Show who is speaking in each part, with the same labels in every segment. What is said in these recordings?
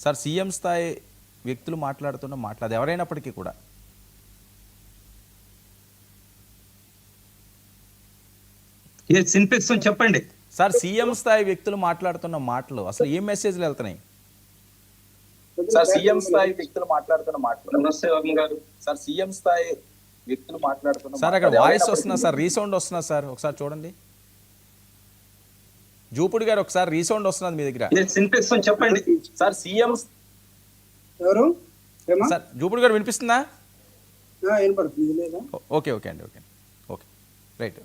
Speaker 1: Sir CM స్థాయి వ్యక్తులు మాట్లాడుతున్న మాట్లాడదు ఎవరైనప్పటికీ కూడా
Speaker 2: చెప్పండి
Speaker 1: సార్ సీఎం స్థాయి వ్యక్తులు మాట్లాడుతున్న మాటలు అసలు ఏం మెసేజ్లు వెళ్తున్నాయి సార్ సీఎం స్థాయి వ్యక్తులు మాట్లాడుతున్న మాటలు
Speaker 2: నమస్తే వర్మ గారు.
Speaker 1: సార్ సీఎం స్థాయి వ్యక్తులు మాట్లాడుతున్న సార్ అక్కడ వాయిస్ వస్తున్నా సార్ రీసౌండ్ వస్తున్నా సార్ ఒకసారి చూడండి జూపుడి గారు ఒకసారి రీసౌండ్ వస్తున్నది మీ దగ్గర
Speaker 2: చెప్పండి
Speaker 1: సార్ సీఎం
Speaker 3: ఎవరు
Speaker 1: సార్ జూపుడి గారు వినిపిస్తుందా
Speaker 3: వినపడుతుంది లేదా
Speaker 1: ఓకే ఓకే అండి okay okay right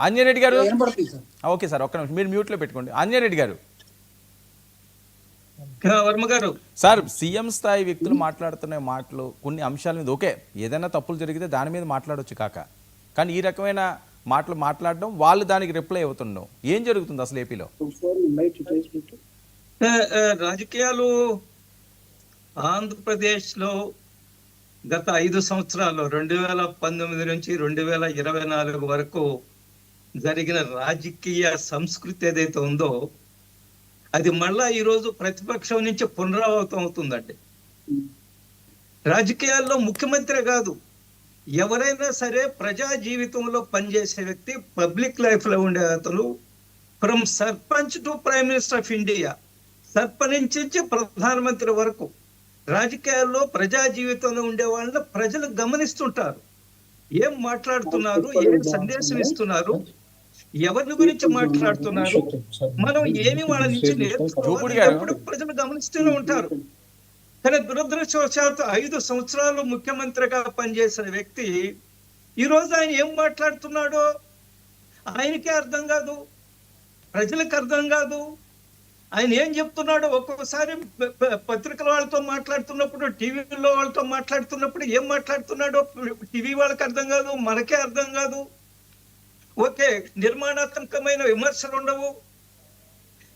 Speaker 1: Anjaneya Reddy గారు
Speaker 3: వినపడుతుంది సార్
Speaker 1: ఓకే సార్ ఒక్క నిమిషం మీరు మ్యూట్లో పెట్టుకోండి ఆంజనేయ రెడ్డి గారు
Speaker 2: వర్మ గారు
Speaker 1: సార్ సీఎం స్థాయి వ్యక్తులు మాట్లాడుతున్న మాటలు కొన్ని అంశాల మీద ఓకే ఏదైనా తప్పులు జరిగితే దాని మీద మాట్లాడొచ్చు కాక కానీ ఈ రకమైన మాటలు మాట్లాడడం వాళ్ళు దానికి రిప్లై అవుతుండడం ఏం జరుగుతుంది అసలు ఏపీలో
Speaker 2: రాజకీయాలు ఆంధ్రప్రదేశ్లో గత 5 సంవత్సరాలు 2019 నుంచి 2024 వరకు జరిగిన రాజకీయ సంస్కృతి ఏదైతే ఉందో అది మళ్ళా ఈరోజు ప్రతిపక్షం నుంచి పునరావృతం అవుతుందండి. రాజకీయాల్లో ముఖ్యమంత్రి కాదు, ఎవరైనా సరే ప్రజా జీవితంలో పనిచేసే వ్యక్తి, పబ్లిక్ లైఫ్ లో ఉండే అతను, from sarpanch to prime minister of India, sarpanch నుంచి ప్రధానమంత్రి వరకు రాజకీయాల్లో ప్రజా జీవితంలో ఉండే వాళ్ళని ప్రజలు గమనిస్తుంటారు. ఏం మాట్లాడుతున్నారు, ఏం సందేశం ఇస్తున్నారు, ఎవరిని గురించి మాట్లాడుతున్నారు, మనం ఏమి వాళ్ళ నుంచి నేర్చుకోవాలి ప్రజలు గమనిస్తూనే ఉంటారు. కానీ దురదృష్టవశాత్తు 5 సంవత్సరాలు ముఖ్యమంత్రిగా పనిచేసిన వ్యక్తి ఈ రోజు ఆయన ఏం మాట్లాడుతున్నాడో ఆయనకే అర్థం కాదు, ప్రజలకు అర్థం కాదు. ఆయన ఏం చెప్తున్నాడో ఒక్కొక్కసారి పత్రికల వాళ్ళతో మాట్లాడుతున్నప్పుడు, టీవీలో వాళ్ళతో మాట్లాడుతున్నప్పుడు ఏం మాట్లాడుతున్నాడో టీవీ వాళ్ళకి అర్థం కాదు, మనకే అర్థం కాదు. ఓకే, నిర్మాణాత్మకమైన విమర్శలు ఉండవు.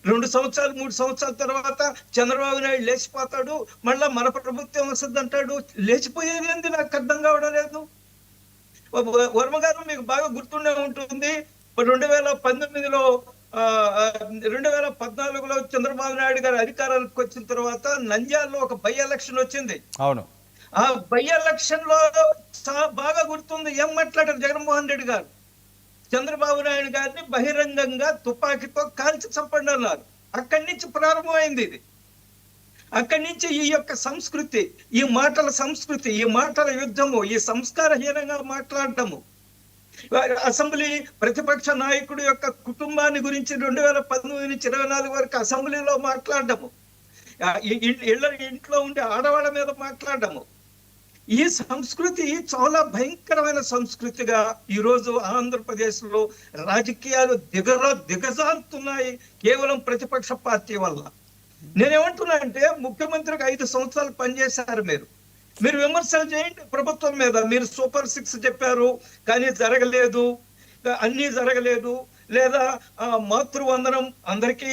Speaker 2: 2 సంవత్సరాలు 3 సంవత్సరాల తర్వాత చంద్రబాబు నాయుడు లేచిపోతాడు, మళ్ళా మన ప్రభుత్వం వస్తుంది అంటాడు. లేచిపోయేది ఏంది నాకు అర్థం కావడం లేదు. వర్మ గారు మీకు బాగా గుర్తుండే ఉంటుంది, 2019లో 2014లో చంద్రబాబు నాయుడు గారు అధికారానికి వచ్చిన తర్వాత నంద్యాలలో ఒక బై ఎలక్షన్ వచ్చింది.
Speaker 1: అవును,
Speaker 2: ఆ బై ఎలక్షన్ లో బాగా గుర్తుంది ఏం మాట్లాడారు జగన్మోహన్ రెడ్డి గారు. చంద్రబాబు నాయుడు గారిని బహిరంగంగా తుపాకీతో కాల్చి చంపండి అన్నారు. అక్కడి నుంచి ప్రారంభమైంది ఇది. అక్కడి నుంచి ఈ యొక్క సంస్కృతి, ఈ మాటల సంస్కృతి, ఈ మాటల యుద్ధము, ఈ సంస్కారహీనంగా మాట్లాడటము, అసెంబ్లీ ప్రతిపక్ష నాయకుడు యొక్క కుటుంబాన్ని గురించి 2019 నుంచి 24 వరకు అసెంబ్లీలో మాట్లాడటము, ఇంట్లో ఉండే ఆడవాళ్ళ మీద మాట్లాడటము, ఈ సంస్కృతి చాలా భయంకరమైన సంస్కృతిగా ఈరోజు ఆంధ్రప్రదేశ్ లో రాజకీయాలు దిగజారుతున్నాయి కేవలం ప్రతిపక్ష పార్టీ వల్ల. నేనేమంటున్నా అంటే, ముఖ్యమంత్రికి 5 సంవత్సరాలు పనిచేశారు మీరు విమర్శలు చేయండి ప్రభుత్వం మీద. మీరు సూపర్ 6 చెప్పారు కానీ జరగలేదు, అన్నీ జరగలేదు, లేదా మాతృవందనం అందరికీ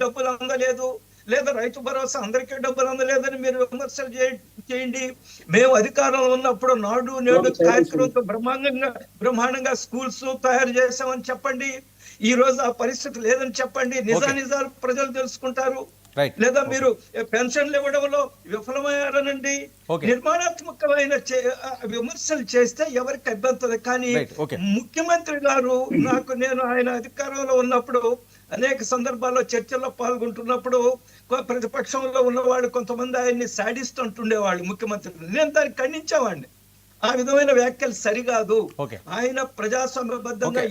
Speaker 2: డబ్బులు అందలేదు, లేదా రైతు భరోసా అందరికీ డబ్బులు అందలేదని మీరు విమర్శలు చేయండి. మేము అధికారంలో ఉన్నప్పుడు నాడు నేడు కార్యక్రమంతో బ్రహ్మాండంగా స్కూల్స్ తయారు చేసామని చెప్పండి. ఈ రోజు ఆ పరిస్థితి లేదని చెప్పండి. నిజాలు ప్రజలు తెలుసుకుంటారు. లేదా మీరు పెన్షన్లు ఇవ్వడంలో విఫలమయ్యారనండి. నిర్మాణాత్మకమైన విమర్శలు చేస్తే ఎవరికి అభ్యంతరం. కానీ ముఖ్యమంత్రి గారు, నేను ఆయన అధికారంలో ఉన్నప్పుడు అనేక సందర్భాల్లో చర్చల్లో పాల్గొంటున్నప్పుడు ప్రతిపక్షంలో ఉన్నవాళ్ళు కొంతమంది ఆయన్ని సాడిస్తుంటుండేవాళ్ళు ముఖ్యమంత్రి. నేను దాన్ని ఖండించేవాడిని. ఆ విధమైన వ్యాఖ్యలు సరికాదు. ఆయన ప్రజాస్వామ్యబద్ధంగా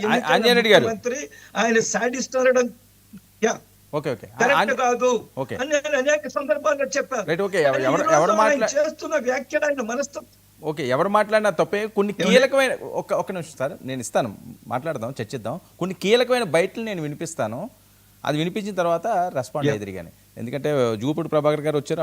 Speaker 2: ముఖ్యమంత్రి, ఆయన సాడిస్ట్ అనడం కరెక్ట్ కాదు అని నేను అనేక సందర్భాల్లో చెప్పాను. చేస్తున్న వ్యాఖ్యలు ఆయన మనస్తత్వం.
Speaker 1: ఓకే, ఎవరు మాట్లాడినా తప్పే. కొన్ని కీలకమైన ఒక నిమిషం సార్, నేను ఇస్తాను, మాట్లాడదాం, చర్చిద్దాం. కొన్ని కీలకమైన బయటలు నేను వినిపిస్తాను. అది వినిపించిన తర్వాత రెస్పాండ్ ఎదురుగానే, ఎందుకంటే జూపుడు ప్రభాకర్ గారు వచ్చారు.